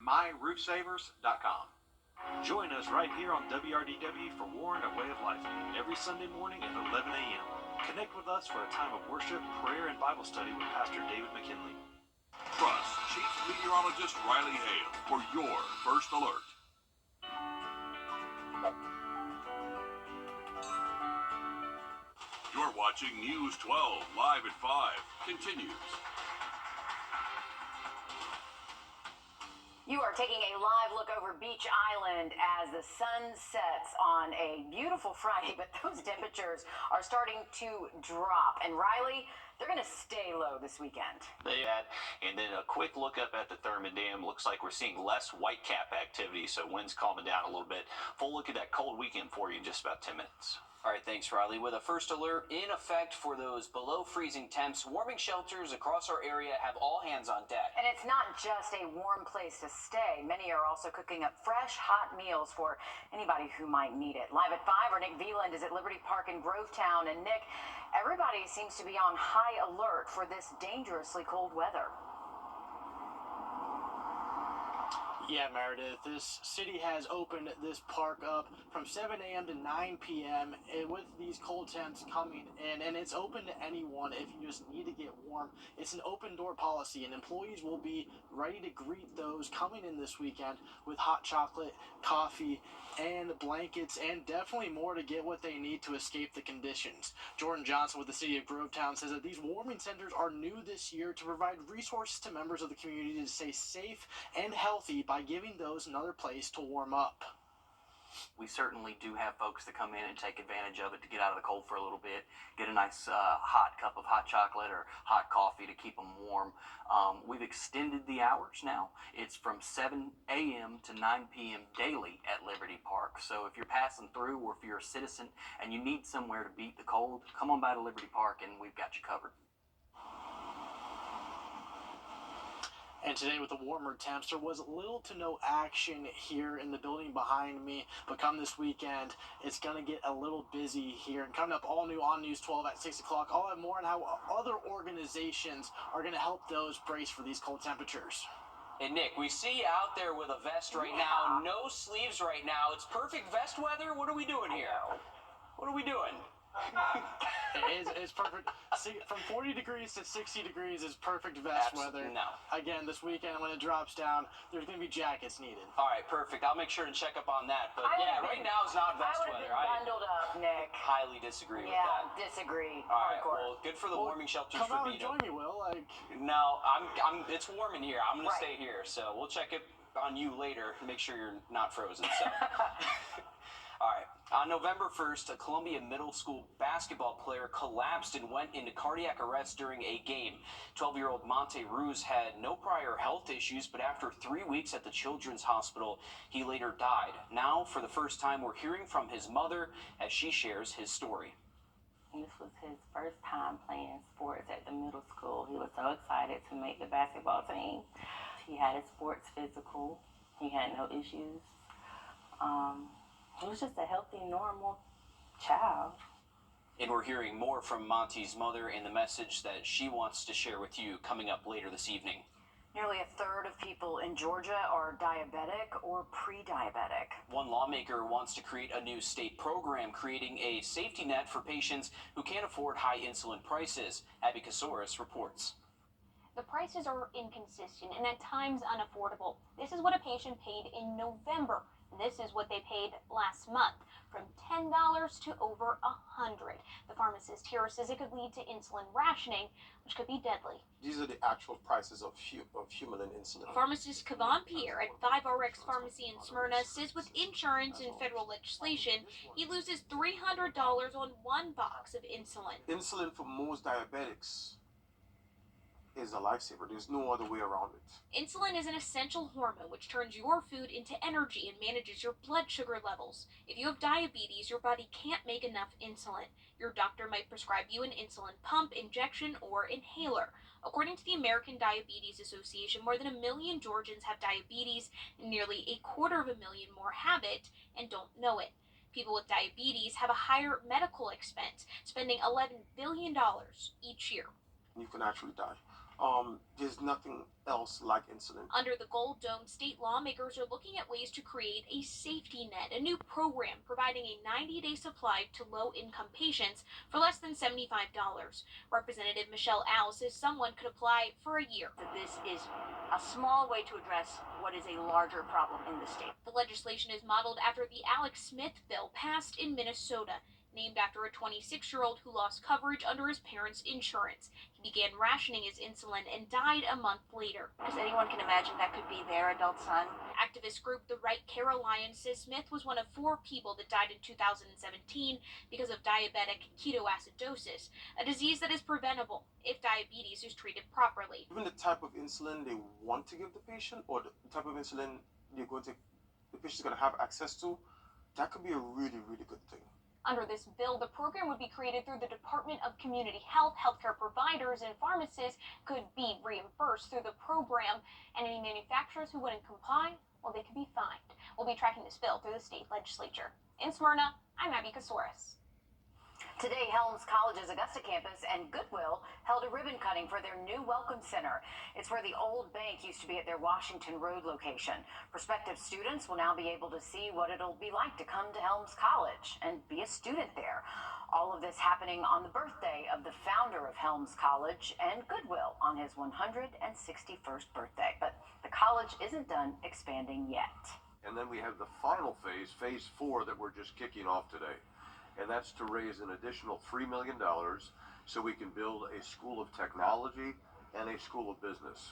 myroofsavers.com. Join us right here on WRDW for Warren, A Way of Life, every Sunday morning at 11 a.m. Connect with us for a time of worship, prayer, and Bible study with Pastor David McKinley. Trust Chief Meteorologist Riley Hale for your first alert. You're watching News 12 live at 5. Continues. You are taking a live look over Beach Island as the sun sets on a beautiful Friday, but those temperatures are starting to drop. And Riley, they're going to stay low this weekend. And then a quick look up at the Thurman Dam. Looks like we're seeing less whitecap activity, so wind's calming down a little bit. Full look at that cold weekend for you in just about 10 minutes. All right, thanks, Riley. With a first alert in effect for those below freezing temps, warming shelters across our area have all hands on deck. And it's not just a warm place to stay. Many are also cooking up fresh, hot meals for anybody who might need it. Live at 5, our Nick Veland is at Liberty Park in Grovetown. And Nick, everybody seems to be on high alert for this dangerously cold weather. Yeah, Meredith, this city has opened this park up from 7 a.m. to 9 p.m. with these cold temps coming in, and it's open to anyone if you just need to get warm. It's an open door policy, and employees will be ready to greet those coming in this weekend with hot chocolate, coffee, and blankets, and definitely more to get what they need to escape the conditions. Jordan Johnson with the city of Grovetown says that these warming centers are new this year to provide resources to members of the community to stay safe and healthy by giving those another place to warm up. We certainly do have folks that come in and take advantage of it to get out of the cold for a little bit, get a nice hot cup of hot chocolate or hot coffee to keep them warm. We've extended the hours now. It's from 7 a.m. to 9 p.m. daily at Liberty Park. So if you're passing through or if you're a citizen and you need somewhere to beat the cold, come on by to Liberty Park and we've got you covered. And today with the warmer temps, there was little to no action here in the building behind me. But come this weekend, it's going to get a little busy here. And coming up all new on News 12 at 6 o'clock, I'll have more on how other organizations are going to help those brace for these cold temperatures. And Nick, we see you out there with a vest right now, no sleeves right now. It's perfect vest weather. What are we doing here? What are we doing? It's perfect. See, from 40 degrees to 60 degrees is perfect vest weather. No. Again, this weekend when it drops down, there's going to be jackets needed. All right, perfect. I'll make sure to check up on that. But right now is not vest weather. I bundled up, Nick. Highly disagree with that. Yeah, disagree. All right, well, good for the warming shelters come for out Vito. and join me, Will. No, it's warm in here. I'm going to stay here, so we'll check it on you later and make sure you're not frozen. So. All right. On November 1st, a Columbia Middle School basketball player collapsed and went into cardiac arrest during a game. 12-year-old Monte Ruse had no prior health issues, but after 3 weeks at the Children's Hospital, he later died. Now, for the first time, we're hearing from his mother as she shares his story. This was his first time playing sports at the middle school. He was so excited to make the basketball team. He had his sports physical. He had no issues. He was just a healthy, normal child. And we're hearing more from Monty's mother and the message that she wants to share with you coming up later this evening. Nearly a third of people in Georgia are diabetic or pre-diabetic. One lawmaker wants to create a new state program creating a safety net for patients who can't afford high insulin prices. Abby Kasoris reports. The prices are inconsistent and at times unaffordable. This is what a patient paid in November. This is what they paid last month, from $10 to over $100. The pharmacist here says it could lead to insulin rationing, which could be deadly. These are the actual prices of Humulin insulin. Pharmacist Kavan Pierre at 5RX Pharmacy in Smyrna says with insurance and federal legislation, he loses $300 on one box of insulin. Insulin for most diabetics is a lifesaver. There's no other way around it. Insulin is an essential hormone which turns your food into energy and manages your blood sugar levels. If you have diabetes, your body can't make enough insulin. Your doctor might prescribe you an insulin pump, injection, or inhaler. According to the American Diabetes Association, more than 1 million Georgians have diabetes, and nearly 250,000 more have it and don't know it. People with diabetes have a higher medical expense, spending $11 billion each year. You can actually die. There's nothing else like insulin. Under the Gold Dome, state lawmakers are looking at ways to create a safety net, a new program providing a 90-day supply to low-income patients for less than $75. Representative Michelle Al says someone could apply for a year. This is a small way to address what is a larger problem in the state. The legislation is modeled after the Alex Smith bill passed in Minnesota, named after a 26-year-old who lost coverage under his parents' insurance. He began rationing his insulin and died a month later. Because anyone can imagine that could be their adult son. Activist group The Right Care Alliance says Smith was one of 4 people that died in 2017 because of diabetic ketoacidosis, a disease that is preventable if diabetes is treated properly. Even the type of insulin they want to give the patient, or the type of insulin the patient's going to have access to, that could be a really, really good thing. Under this bill, the program would be created through the Department of Community Health. Healthcare providers and pharmacists could be reimbursed through the program, and any manufacturers who wouldn't comply, well, they could be fined. We'll be tracking this bill through the state legislature. In Smyrna, I'm Abby Kasouris. Today, Helms College's Augusta campus and Goodwill held a ribbon cutting for their new Welcome Center. It's where the old bank used to be at their Washington Road location. Prospective students will now be able to see what it'll be like to come to Helms College and be a student there. All of this happening on the birthday of the founder of Helms College and Goodwill on his 161st birthday. But the college isn't done expanding yet. And then we have the final phase, phase 4, that we're just kicking off today. And that's to raise an additional $3 million so we can build a school of technology and a school of business.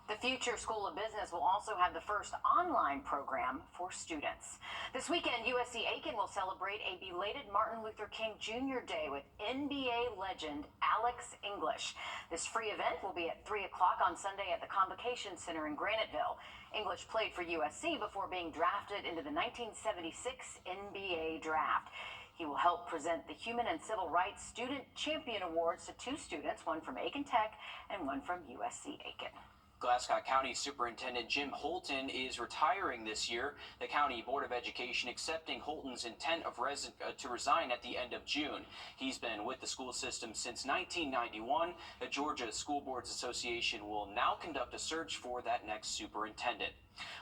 The future School of Business will also have the first online program for students. This weekend, USC Aiken will celebrate a belated Martin Luther King Jr. Day with NBA legend Alex English. This free event will be at 3 o'clock on Sunday at the Convocation Center in Graniteville. English played for USC before being drafted into the 1976 NBA Draft. He will help present the Human and Civil Rights Student Champion Awards to 2 students, one from Aiken Tech and one from USC Aiken. Glasscock County Superintendent Jim Holton is retiring this year. The County Board of Education accepting Holton's intent of to resign at the end of June. He's been with the school system since 1991. The Georgia School Boards Association will now conduct a search for that next superintendent.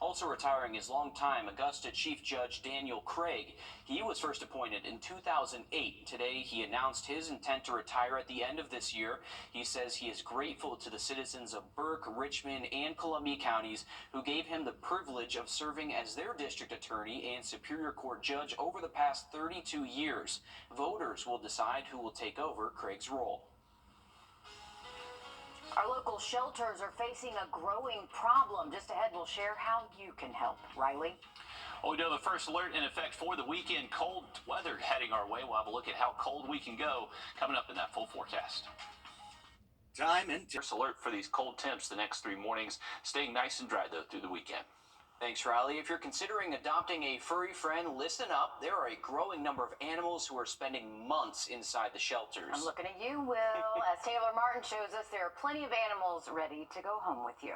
Also retiring is longtime Augusta Chief Judge Daniel Craig. He was first appointed in 2008. Today, he announced his intent to retire at the end of this year. He says he is grateful to the citizens of Burke, Richmond, and Columbia counties who gave him the privilege of serving as their district attorney and Superior Court judge over the past 32 years. Voters will decide who will take over Craig's role. Our local shelters are facing a growing problem. Just ahead, we'll share how you can help. Riley? Well, we know the first alert in effect for the weekend. Cold weather heading our way. We'll have a look at how cold we can go coming up in that full forecast. Time and First alert for these cold temps the next 3 mornings. Staying nice and dry, though, through the weekend. Thanks, Riley. If you're considering adopting a furry friend, listen up. There are a growing number of animals who are spending months inside the shelters. I'm looking at you, Will. As Taylor Martin shows us, there are plenty of animals ready to go home with you.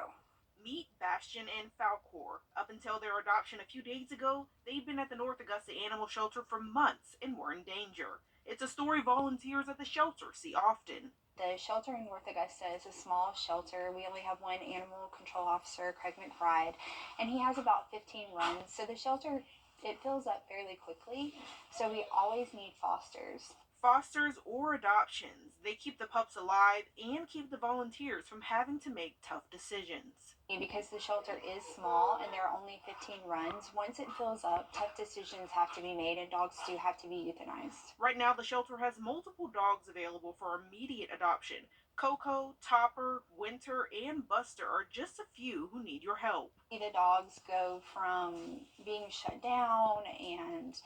Meet Bastion and Falcor. Up until their adoption a few days ago, they'd been at the North Augusta Animal Shelter for months and were in danger. It's a story volunteers at the shelter see often. The shelter in North Augusta is a small shelter. We only have one animal control officer, Craig McBride, and he has about 15 runs. So the shelter, it fills up fairly quickly. So we always need fosters. Fosters or adoptions, they keep the pups alive and keep the volunteers from having to make tough decisions. Because the shelter is small and there are only 15 runs, once it fills up, tough decisions have to be made and dogs do have to be euthanized. Right now, the shelter has multiple dogs available for immediate adoption. Coco, Topper, Winter, and Buster are just a few who need your help. The dogs go from being shut down and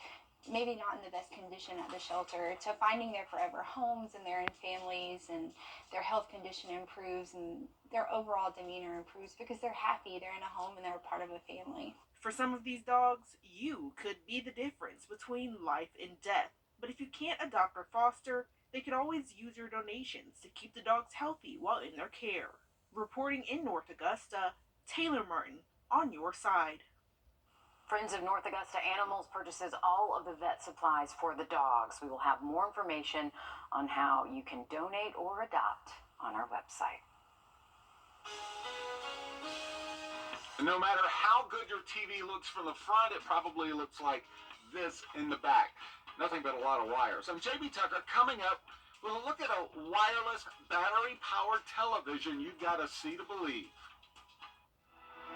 maybe not in the best condition at the shelter to finding their forever homes, and they're in families and their health condition improves and their overall demeanor improves because they're happy, they're in a home, and they're part of a family. For some of these dogs, you could be the difference between life and death. But if you can't adopt or foster, they could always use your donations to keep the dogs healthy while in their care. Reporting in North Augusta, Taylor Martin, on your side. Friends of North Augusta Animals purchases all of the vet supplies for the dogs. We will have more information on how you can donate or adopt on our website. No matter how good your TV looks from the front, it probably looks like this in the back. Nothing but a lot of wires. I'm JB Tucker. Coming up, we'll look at a wireless battery-powered television you've got to see to believe.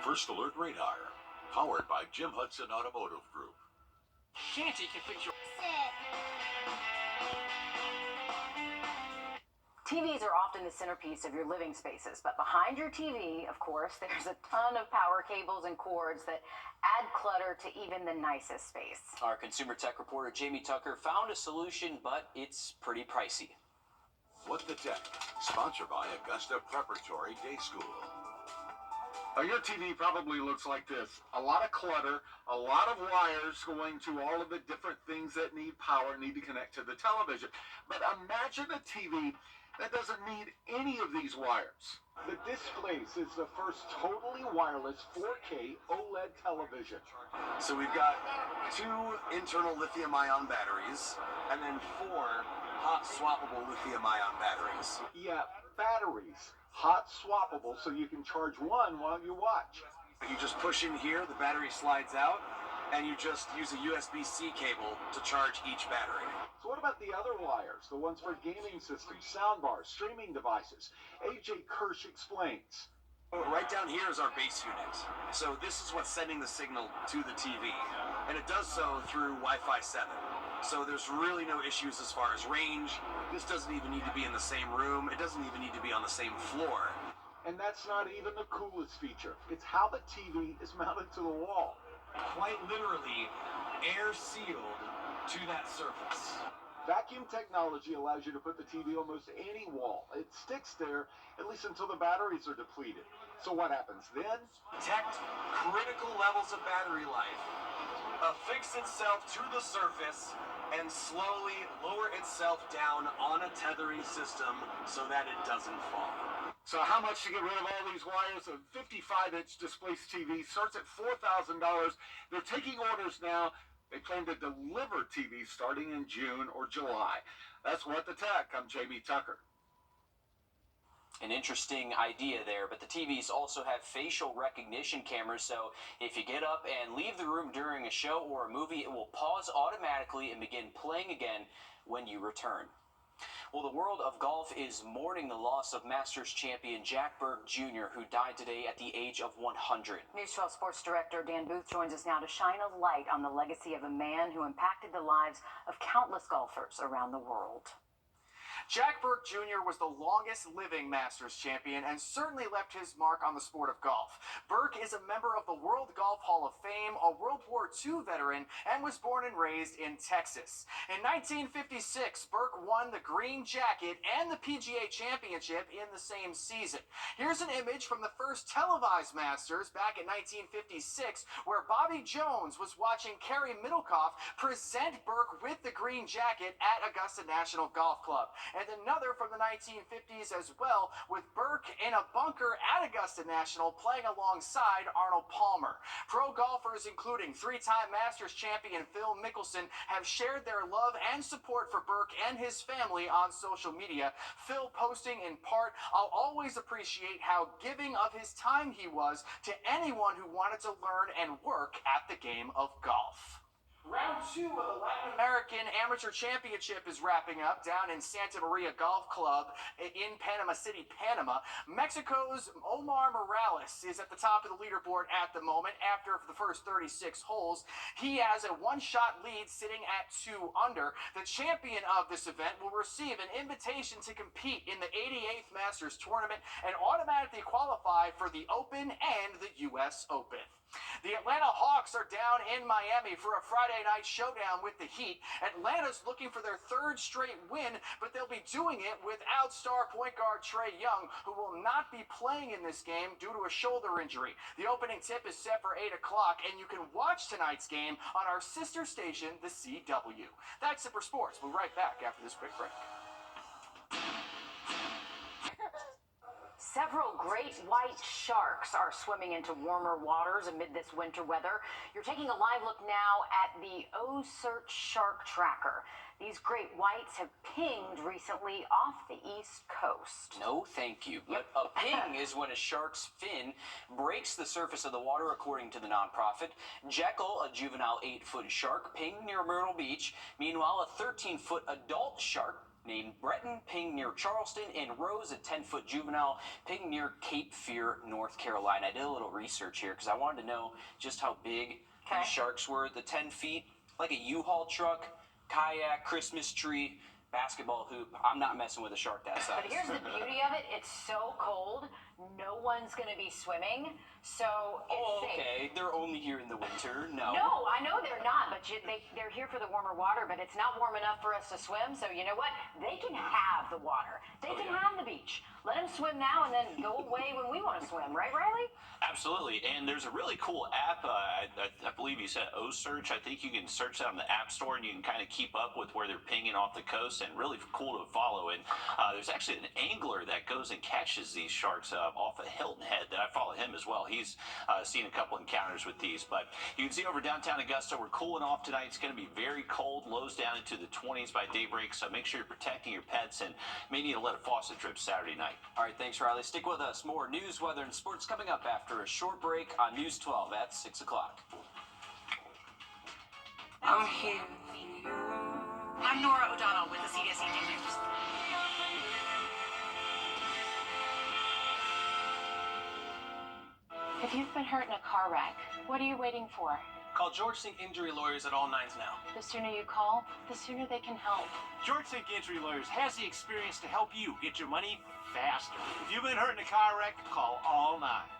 First Alert Radar, powered by Jim Hudson Automotive Group. Shanty can fix your... TVs are often the centerpiece of your living spaces, but behind your TV, of course, there's a ton of power cables and cords that add clutter to even the nicest space. Our consumer tech reporter Jamie Tucker found a solution, but it's pretty pricey. What the Tech, sponsored by Augusta Preparatory Day School. Your TV probably looks like this. A lot of clutter, a lot of wires going to all of the different things that need power, need to connect to the television. But imagine a TV that doesn't need any of these wires. The Displace is the first totally wireless 4K OLED television. So we've got 2 internal lithium-ion batteries and then 4 hot swappable lithium-ion batteries. Yeah, batteries. Hot swappable, so you can charge one while you watch. You just push in here, the battery slides out, and you just use a USB-C cable to charge each battery. So what about the other wires, the ones for gaming systems, soundbars, streaming devices? AJ Kirsch explains. Right down here is our base unit. So this is what's sending the signal to the TV, and it does so through Wi-Fi 7. So there's really no issues as far as range. This doesn't even need to be in the same room. It doesn't even need to be on the same floor. And that's not even the coolest feature. It's how the TV is mounted to the wall. Quite literally, air sealed to that surface. Vacuum technology allows you to put the TV almost any wall. It sticks there, at least until the batteries are depleted. So what happens then? Detect critical levels of battery life, affix itself to the surface, and slowly lower itself down on a tethering system so that it doesn't fall. So how much to get rid of all these wires? A 55-inch Displace TV starts at $4,000. They're taking orders now. They plan to deliver TVs starting in June or July. That's What the Tech. I'm Jamie Tucker. An interesting idea there, but the TVs also have facial recognition cameras, so if you get up and leave the room during a show or a movie, it will pause automatically and begin playing again when you return. Well, the world of golf is mourning the loss of Masters champion Jack Berg Jr., who died today at the age of 100. News 12 Sports Director Dan Booth joins us now to shine a light on the legacy of a man who impacted the lives of countless golfers around the world. Jack Berg Jr. was the longest living Masters champion and certainly left his mark on the sport of golf. Berg is a member of the World Golf Hall of Fame, a World War II veteran, and was born and raised in Texas. In 1956, Berg won the Green Jacket and the PGA Championship in the same season. Here's an image from the first televised Masters back in 1956, where Bobby Jones was watching Kerry Middlecoff present Berg with the Green Jacket at Augusta National Golf Club. And another from the 1950s as well, with Berg in a bunker at Augusta National playing alongside Arnold Palmer. Pro golfers, including 3-time Masters champion Phil Mickelson, have shared their love and support for Berg and his family on social media. Phil posting in part, "I'll always appreciate how giving of his time he was to anyone who wanted to learn and work at the game of golf." Round 2 of the Latin American Amateur Championship is wrapping up down in Santa Maria Golf Club in Panama City, Panama. Mexico's Omar Morales is at the top of the leaderboard at the moment after the first 36 holes. He has a one-shot lead sitting at 2 under. The champion of this event will receive an invitation to compete in the 88th Masters Tournament and automatically qualify for the Open and the U.S. Open. The Atlanta Hawks are down in Miami for a Friday night showdown with the Heat. Atlanta's looking for their 3rd straight win, but they'll be doing it without star point guard Trae Young, who will not be playing in this game due to a shoulder injury. The opening tip is set for 8 o'clock, and you can watch tonight's game on our sister station, the CW. That's it for sports. We'll be right back after this quick break. Several great white sharks are swimming into warmer waters amid this winter weather. You're taking a live look now at the O-Search Shark Tracker. These great whites have pinged recently off the East Coast. No, thank you. But a ping is when a shark's fin breaks the surface of the water, according to the nonprofit. Jekyll, a juvenile 8-foot shark, pinged near Myrtle Beach. Meanwhile, a 13-foot adult shark named Breton pinged near Charleston, and Rose, a 10-foot juvenile, pinged near Cape Fear, North Carolina. I did a little research here because I wanted to know just how big these sharks were. The 10 feet, like a U-Haul truck, kayak, Christmas tree, basketball hoop. I'm not messing with a shark that size. But here's the beauty of it. It's so cold, no one's going to be swimming, so it's safe. Okay. They're only here in the winter. No. No, I know they're not, but they're here for the warmer water, but it's not warm enough for us to swim, so you know what? They can have the water. They can have the beach. Let them swim now and then go away when we want to swim, right, Riley? Absolutely, and there's a really cool app. I believe you said O-Search. I think you can search that on the App Store, and you can kind of keep up with where they're pinging off the coast, and really cool to follow. And there's actually an angler that goes and catches these sharks off of Hilton Head. That I follow him as well. He's seen a couple encounters with these. But you can see over downtown Augusta, we're cooling off tonight. It's going to be very cold, lows down into the 20s by daybreak. So make sure you're protecting your pets, and may need to let a faucet drip Saturday night. All right, thanks, Riley. Stick with us. More news, weather, and sports coming up after a short break on News 12 at 6 o'clock. I'm here. I'm Nora O'Donnell with the CDS Evening News. If you've been hurt in a car wreck, what are you waiting for? Call George Sink Injury Lawyers at all nines now. The sooner you call, the sooner they can help. George Sink Injury Lawyers has the experience to help you get your money faster. If you've been hurt in a car wreck, call all nines.